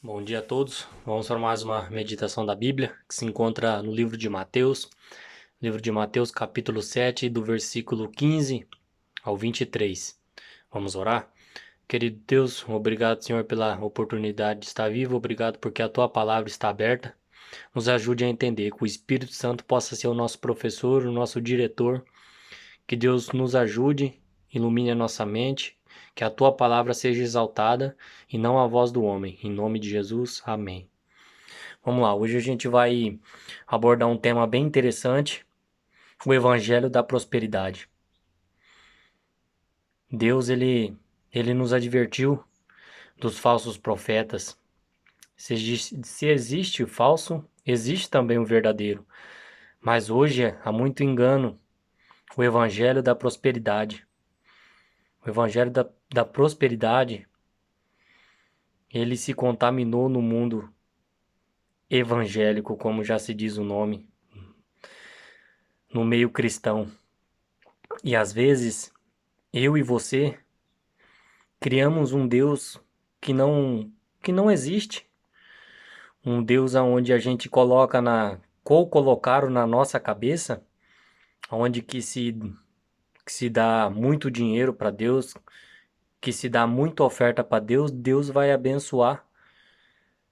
Bom dia a todos. Vamos para mais uma meditação da Bíblia, que se encontra no livro de Mateus, capítulo 7, do versículo 15 ao 23. Vamos orar? Querido Deus, obrigado, Senhor, pela oportunidade de estar vivo, obrigado porque a tua palavra está aberta. Nos ajude a entender, que o Espírito Santo possa ser o nosso professor, o nosso diretor, que Deus nos ajude, ilumine a nossa mente, que a tua palavra seja exaltada e não a voz do homem. Em nome de Jesus, amém. Vamos lá, hoje a gente vai abordar um tema bem interessante, o Evangelho da Prosperidade. Deus, ele nos advertiu dos falsos profetas. Se existe o falso, existe também o verdadeiro. Mas hoje há muito engano, o Evangelho da Prosperidade. O Evangelho da Prosperidade, ele se contaminou no mundo evangélico, como já se diz o nome, no meio cristão. E às vezes, eu e você criamos um Deus que não existe, um Deus aonde a gente colocaram na nossa cabeça, onde que se dá muito dinheiro para Deus, que se dá muita oferta para Deus, Deus vai abençoar.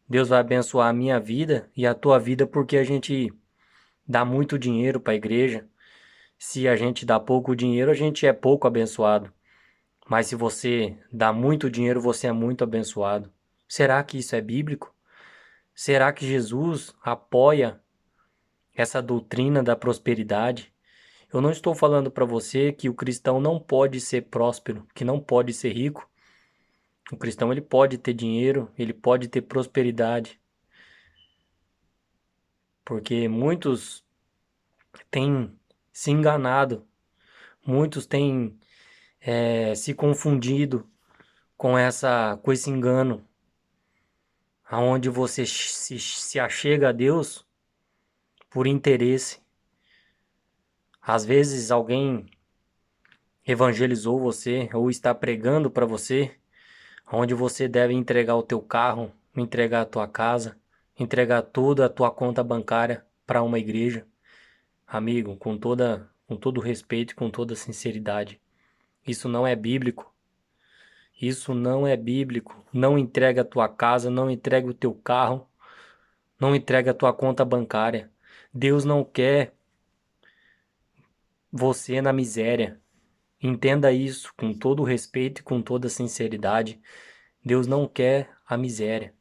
Deus vai abençoar a minha vida e a tua vida porque a gente dá muito dinheiro para a igreja. Se a gente dá pouco dinheiro, a gente é pouco abençoado. Mas se você dá muito dinheiro, você é muito abençoado. Será que isso é bíblico? Será que Jesus apoia essa doutrina da prosperidade? Eu não estou falando para você que o cristão não pode ser próspero, que não pode ser rico. O cristão ele pode ter dinheiro, ele pode ter prosperidade, porque muitos têm se enganado, muitos têm se confundido com esse engano, aonde você se achega a Deus por interesse. Às vezes alguém evangelizou você ou está pregando para você, onde você deve entregar o teu carro, entregar a tua casa, entregar toda a tua conta bancária para uma igreja. Amigo, com todo respeito e com toda sinceridade, isso não é bíblico. Isso não é bíblico. Não entrega a tua casa, não entrega o teu carro, não entrega a tua conta bancária. Deus não quer você na miséria. Entenda isso com todo o respeito e com toda a sinceridade. Deus não quer a miséria.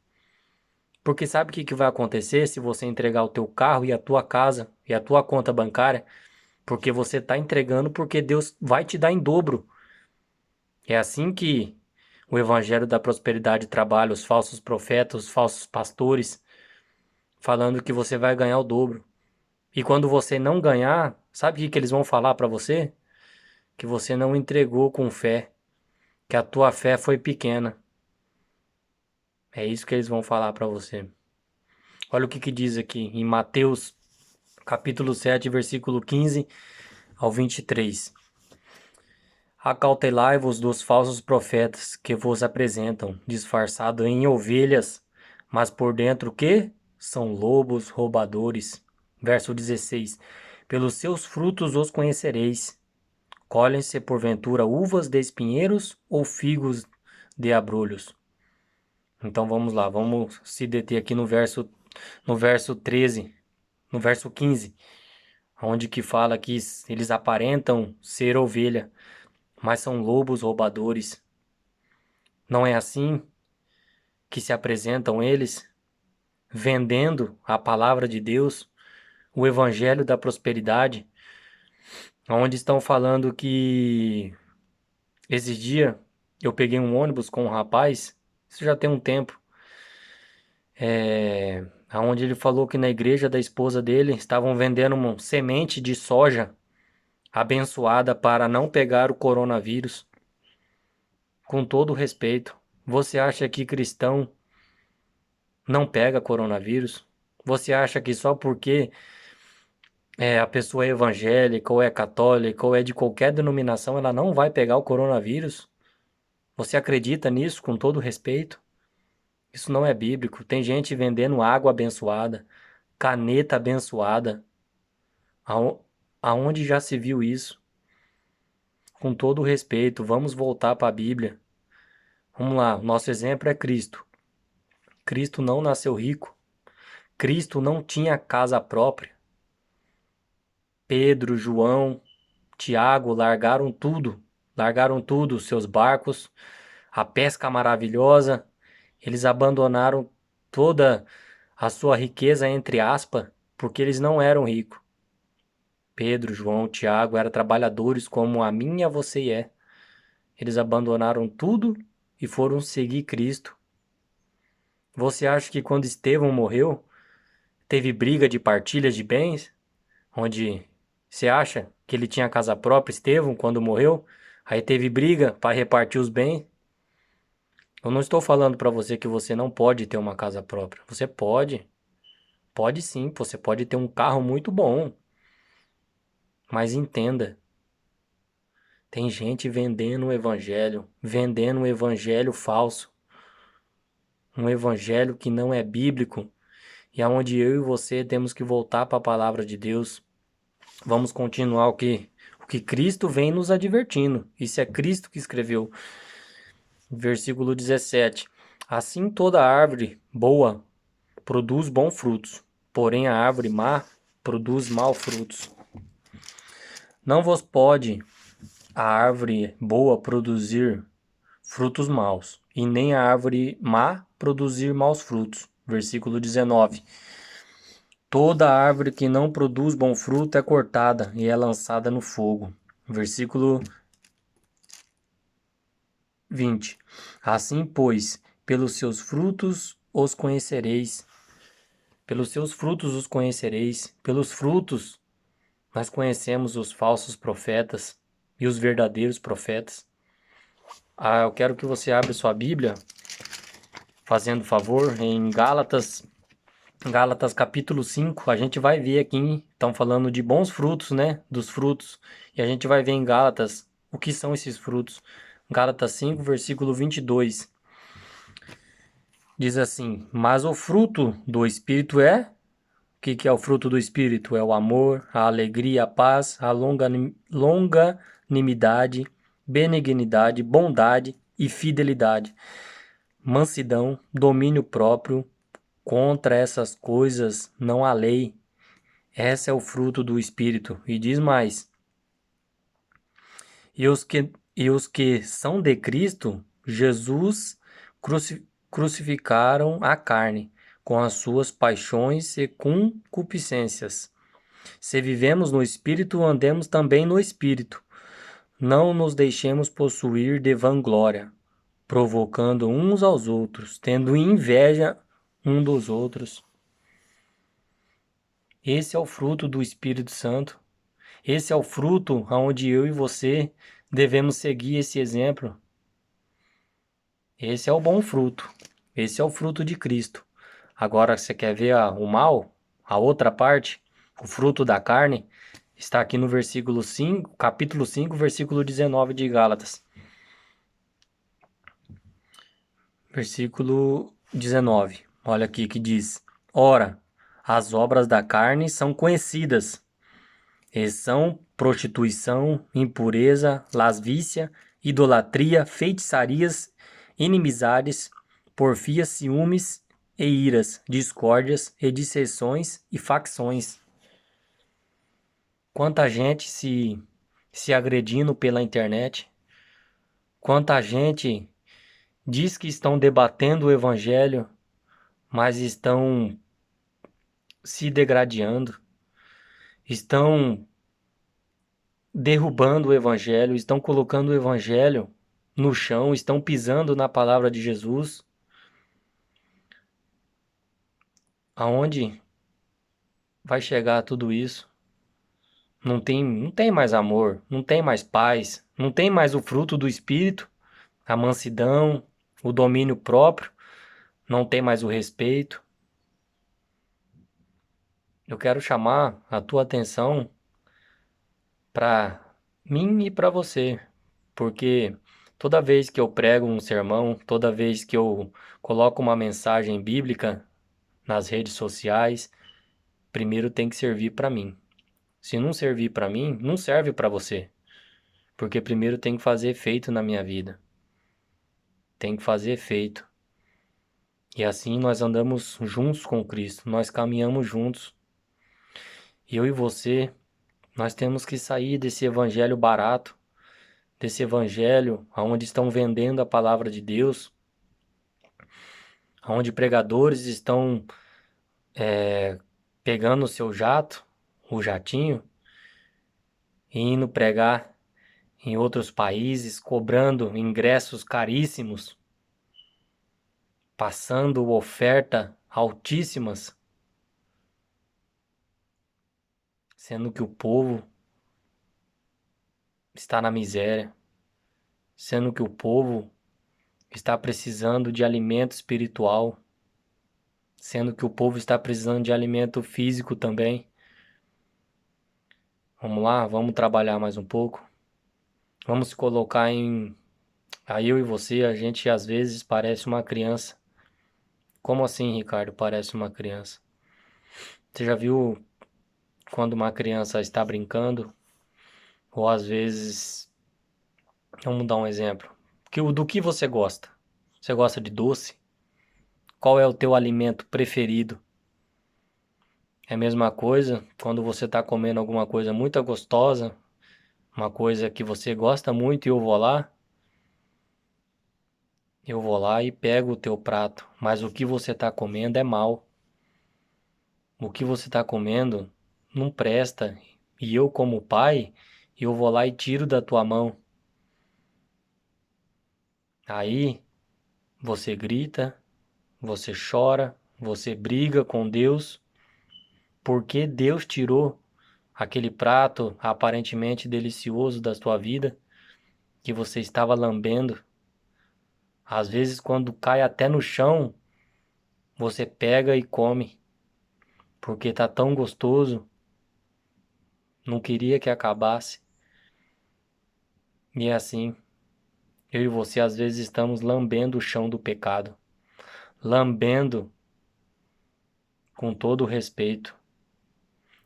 Porque sabe o que vai acontecer se você entregar o teu carro e a tua casa e a tua conta bancária? Porque você está entregando porque Deus vai te dar em dobro. É assim que o Evangelho da Prosperidade trabalha, os falsos profetas, os falsos pastores, falando que você vai ganhar o dobro. E quando você não ganhar, sabe o que eles vão falar para você? Que você não entregou com fé, que a tua fé foi pequena. É isso que eles vão falar para você. Olha o que diz aqui em Mateus, capítulo 7, versículo 15 ao 23. Acautelai-vos dos falsos profetas que vos apresentam, disfarçado em ovelhas, mas por dentro que? São lobos roubadores. Verso 16. Pelos seus frutos os conhecereis. Colhem-se porventura uvas de espinheiros ou figos de abrolhos? Então vamos lá, vamos se deter aqui no verso 13, no verso 15, onde que fala que eles aparentam ser ovelha, mas são lobos roubadores. Não é assim que se apresentam eles, vendendo a palavra de Deus, o evangelho da prosperidade, onde estão falando que esses dias eu peguei um ônibus com um rapaz, isso já tem um tempo, onde ele falou que na igreja da esposa dele estavam vendendo uma semente de soja abençoada para não pegar o coronavírus. Com todo respeito, você acha que cristão não pega coronavírus? Você acha que só porque a pessoa é evangélica ou é católica ou é de qualquer denominação, ela não vai pegar o coronavírus? Você acredita nisso com todo respeito? Isso não é bíblico. Tem gente vendendo água abençoada, caneta abençoada. Aon- Aonde já se viu isso? Com todo o respeito, vamos voltar para a Bíblia. Vamos lá, o nosso exemplo é Cristo. Cristo não nasceu rico. Cristo não tinha casa própria. Pedro, João, Tiago largaram tudo, seus barcos, a pesca maravilhosa. Eles abandonaram toda a sua riqueza, entre aspas, porque eles não eram ricos. Pedro, João, Tiago eram trabalhadores como a mim e a você é. Eles abandonaram tudo e foram seguir Cristo. Você acha que quando Estevão morreu, teve briga de partilha de bens? Onde você acha que ele tinha casa própria, Estevão, quando morreu? Aí teve briga para repartir os bens? Eu não estou falando para você que você não pode ter uma casa própria. Você pode. Pode sim, você pode ter um carro muito bom. Mas entenda, tem gente vendendo um evangelho falso, um evangelho que não é bíblico, e aonde eu e você temos que voltar para a palavra de Deus. Vamos continuar o que Cristo vem nos advertindo. Isso é Cristo que escreveu. Versículo 17. Assim toda árvore boa produz bons frutos, porém a árvore má produz maus frutos. Não vos pode a árvore boa produzir frutos maus, e nem a árvore má produzir maus frutos. Versículo 19. Toda árvore que não produz bom fruto é cortada e é lançada no fogo. Versículo 20. Assim, pois, pelos seus frutos os conhecereis. Pelos seus frutos os conhecereis. Pelos frutos nós conhecemos os falsos profetas e os verdadeiros profetas. Eu quero que você abra sua Bíblia, fazendo favor, em Gálatas capítulo 5. A gente vai ver aqui, estão falando de bons frutos, né? Dos frutos. E a gente vai ver em Gálatas o que são esses frutos. Gálatas 5, versículo 22. Diz assim: Mas o fruto do Espírito é... O que é o fruto do Espírito? É o amor, a alegria, a paz, a longanimidade, benignidade, bondade e fidelidade, mansidão, domínio próprio. Contra essas coisas não há lei. Esse é o fruto do Espírito. E diz mais: e os que são de Cristo, Jesus crucificaram a carne, com as suas paixões e concupiscências. Se vivemos no Espírito, andemos também no Espírito. Não nos deixemos possuir de vanglória, provocando uns aos outros, tendo inveja um dos outros. Esse é o fruto do Espírito Santo. Esse é o fruto aonde eu e você devemos seguir esse exemplo. Esse é o bom fruto. Esse é o fruto de Cristo. Agora, você quer ver o mal? A outra parte? O fruto da carne? Está aqui no versículo 5, capítulo 5, versículo 19 de Gálatas. Versículo 19. Olha aqui que diz: Ora, as obras da carne são conhecidas, e são prostituição, impureza, lascívia, idolatria, feitiçarias, inimizades, porfias, ciúmes e iras, discórdias e dissensões e facções. Quanta gente se agredindo pela internet, quanta gente diz que estão debatendo o evangelho, mas estão se degradando, estão derrubando o evangelho, estão colocando o evangelho no chão, estão pisando na palavra de Jesus. Aonde vai chegar tudo isso? Não tem mais amor, não tem mais paz, não tem mais o fruto do Espírito, a mansidão, o domínio próprio, não tem mais o respeito. Eu quero chamar a tua atenção para mim e para você, porque Toda vez que eu prego um sermão, toda vez que eu coloco uma mensagem bíblica nas redes sociais, primeiro tem que servir para mim. Se não servir para mim, não serve para você, porque primeiro tem que fazer efeito na minha vida. Tem que fazer efeito. E assim nós andamos juntos com Cristo, nós caminhamos juntos. E eu e você, nós temos que sair desse evangelho barato, desse evangelho onde estão vendendo a palavra de Deus, onde pregadores estão pegando o seu jato, o jatinho, e indo pregar em outros países, cobrando ingressos caríssimos, passando oferta altíssimas, sendo que o povo está na miséria, sendo que o povo está precisando de alimento espiritual, sendo que o povo está precisando de alimento físico também. Vamos lá, vamos trabalhar mais um pouco. Vamos se colocar em... Aí eu e você, a gente às vezes parece uma criança. Como assim, Ricardo, parece uma criança? Você já viu quando uma criança está brincando? Ou às vezes... Vamos dar um exemplo. Do que você gosta? Você gosta de doce? Qual é o teu alimento preferido? É a mesma coisa quando você está comendo alguma coisa muito gostosa, uma coisa que você gosta muito e eu vou lá e pego o teu prato, mas o que você está comendo é mal. O que você está comendo não presta. E eu, como pai, eu vou lá e tiro da tua mão. Aí você grita, você chora, você briga com Deus, porque Deus tirou aquele prato aparentemente delicioso da tua vida que você estava lambendo. Às vezes, quando cai até no chão, você pega e come, porque tá tão gostoso, não queria que acabasse. E é assim, eu e você às vezes estamos lambendo o chão do pecado, lambendo com todo o respeito.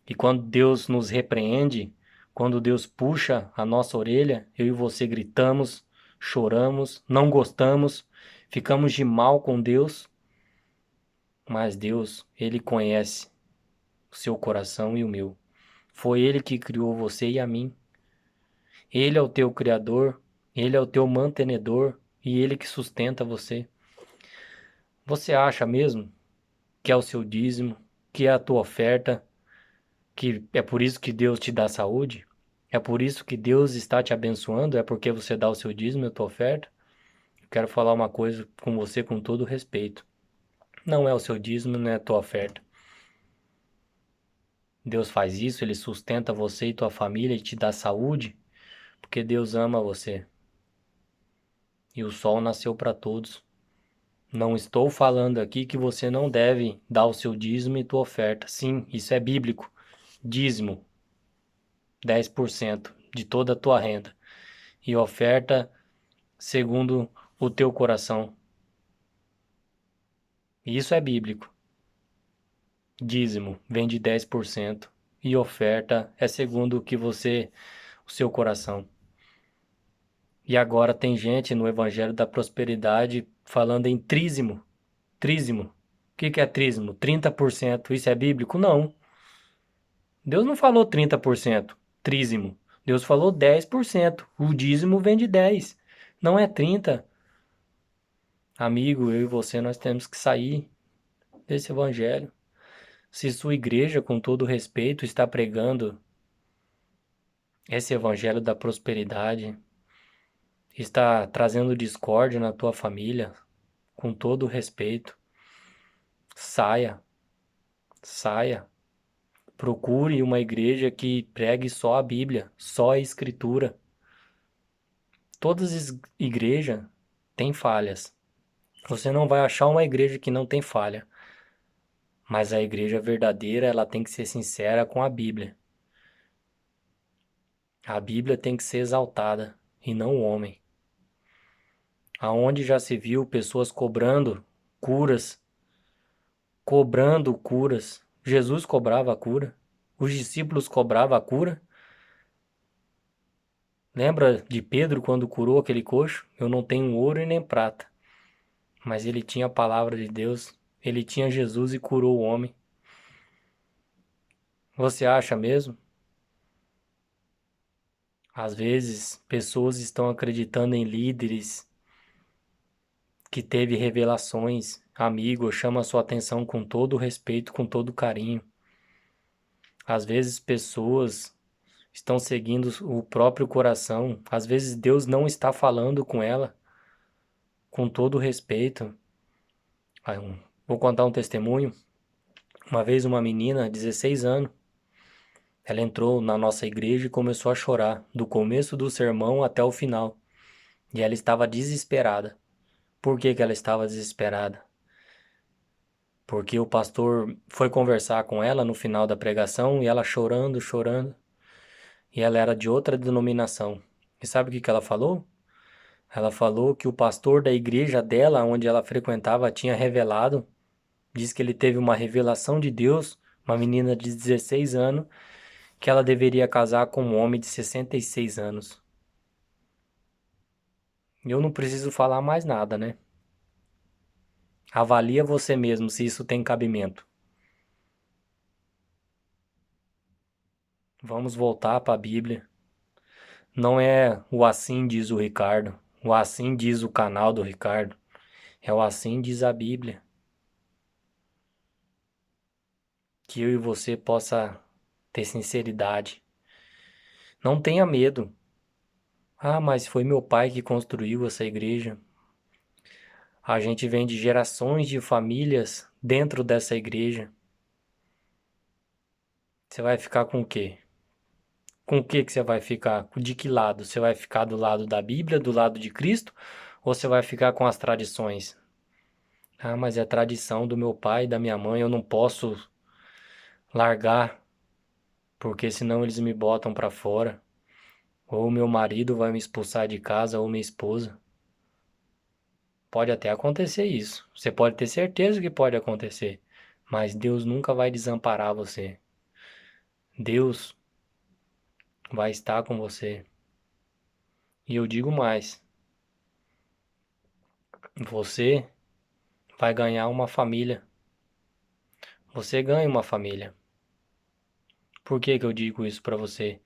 E quando Deus nos repreende, quando Deus puxa a nossa orelha, eu e você gritamos, choramos, não gostamos, ficamos de mal com Deus, mas Deus, Ele conhece o seu coração e o meu. Foi Ele que criou você e a mim. Ele é o teu criador, Ele é o teu mantenedor e Ele que sustenta você. Você acha mesmo que é o seu dízimo, que é a tua oferta, que é por isso que Deus te dá saúde? É por isso que Deus está te abençoando? É porque você dá o seu dízimo e a tua oferta? Eu quero falar uma coisa com você com todo respeito. Não é o seu dízimo, não é a tua oferta. Deus faz isso, Ele sustenta você e tua família e te dá saúde, porque Deus ama você. E o sol nasceu para todos. Não estou falando aqui que você não deve dar o seu dízimo e tua oferta. Sim, isso é bíblico. Dízimo, 10% de toda a tua renda. E oferta segundo o teu coração. Isso é bíblico. Dízimo vem de 10% e oferta é segundo o seu coração. E agora tem gente no Evangelho da Prosperidade falando em trízimo. Trízimo. O que é trízimo? 30%. Isso é bíblico? Não. Deus não falou 30%. Trízimo. Deus falou 10%. O dízimo vem de 10. Não é 30. Amigo, eu e você, nós temos que sair desse evangelho. Se sua igreja, com todo respeito, está pregando esse evangelho da prosperidade, está trazendo discórdia na tua família, com todo respeito, saia, saia. Procure uma igreja que pregue só a Bíblia, só a Escritura. Todas as igrejas têm falhas. Você não vai achar uma igreja que não tem falha. Mas a igreja verdadeira, ela tem que ser sincera com a Bíblia. A Bíblia tem que ser exaltada e não o homem. Aonde já se viu pessoas curas, cobrando curas. Jesus cobrava a cura, os discípulos cobravam a cura. Lembra de Pedro quando curou aquele coxo? Eu não tenho ouro e nem prata, mas ele tinha a palavra de Deus, ele tinha Jesus e curou o homem. Você acha mesmo? Às vezes, pessoas estão acreditando em líderes que teve revelações. Amigo, eu chamo a sua atenção com todo o respeito, com todo o carinho. Às vezes, pessoas estão seguindo o próprio coração. Às vezes, Deus não está falando com ela, com todo o respeito. Vou contar um testemunho. Uma vez, uma menina, 16 anos, ela entrou na nossa igreja e começou a chorar, do começo do sermão até o final. E ela estava desesperada. Por que que ela estava desesperada? Porque o pastor foi conversar com ela no final da pregação e ela chorando, chorando. E ela era de outra denominação. E sabe o que que ela falou? Ela falou que o pastor da igreja dela, onde ela frequentava, tinha revelado. Diz que ele teve uma revelação de Deus, uma menina de 16 anos, que ela deveria casar com um homem de 66 anos. Eu não preciso falar mais nada, né? Avalia você mesmo se isso tem cabimento. Vamos voltar para a Bíblia. Não é o assim diz o Ricardo, o assim diz o canal do Ricardo. É o assim diz a Bíblia. Que eu e você possa ter sinceridade. Não tenha medo. Ah, mas foi meu pai que construiu essa igreja. A gente vem de gerações de famílias dentro dessa igreja. Você vai ficar com o quê? Com o que que você vai ficar? De que lado? Você vai ficar do lado da Bíblia, do lado de Cristo? Ou você vai ficar com as tradições? Ah, mas é a tradição do meu pai e da minha mãe, eu não posso largar, porque senão eles me botam pra fora. Ou meu marido vai me expulsar de casa, ou minha esposa. Pode até acontecer isso. Você pode ter certeza que pode acontecer. Mas Deus nunca vai desamparar você. Deus vai estar com você. E eu digo mais: você vai ganhar uma família. Você ganha uma família. Por que que eu digo isso pra você?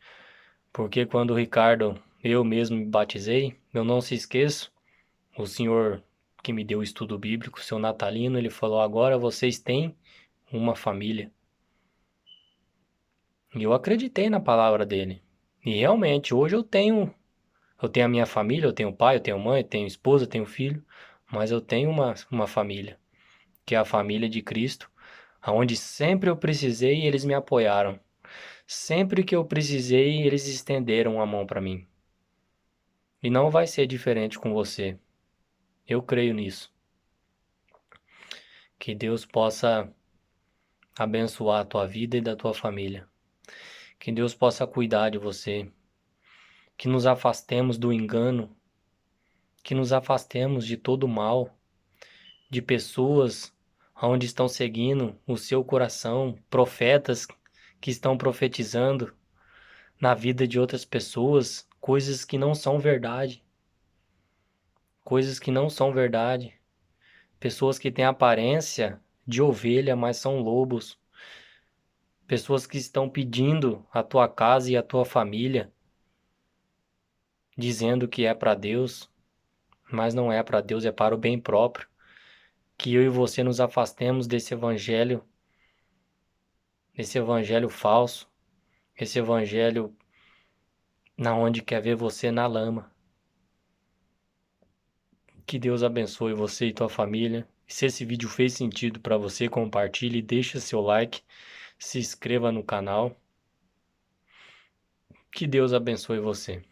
Porque quando o Ricardo, eu mesmo me batizei, eu não se esqueço, o senhor que me deu o estudo bíblico, o seu Natalino, ele falou: agora vocês têm uma família. E eu acreditei na palavra dele. E realmente, hoje eu tenho a minha família, eu tenho pai, eu tenho mãe, eu tenho esposa, eu tenho filho, mas eu tenho uma família, que é a família de Cristo, aonde sempre eu precisei, eles me apoiaram. Sempre que eu precisei, eles estenderam a mão para mim. E não vai ser diferente com você. Eu creio nisso. Que Deus possa abençoar a tua vida e da tua família. Que Deus possa cuidar de você. Que nos afastemos do engano. Que nos afastemos de todo o mal. De pessoas onde estão seguindo o seu coração. Profetas que estão profetizando na vida de outras pessoas coisas que não são verdade. Coisas que não são verdade. Pessoas que têm aparência de ovelha, mas são lobos. Pessoas que estão pedindo a tua casa e a tua família, dizendo que é para Deus, mas não é para Deus, é para o bem próprio. Que eu e você nos afastemos desse evangelho falso, esse evangelho na onde quer ver você na lama. Que Deus abençoe você e tua família. Se esse vídeo fez sentido para você, compartilhe, deixa seu like, se inscreva no canal. Que Deus abençoe você.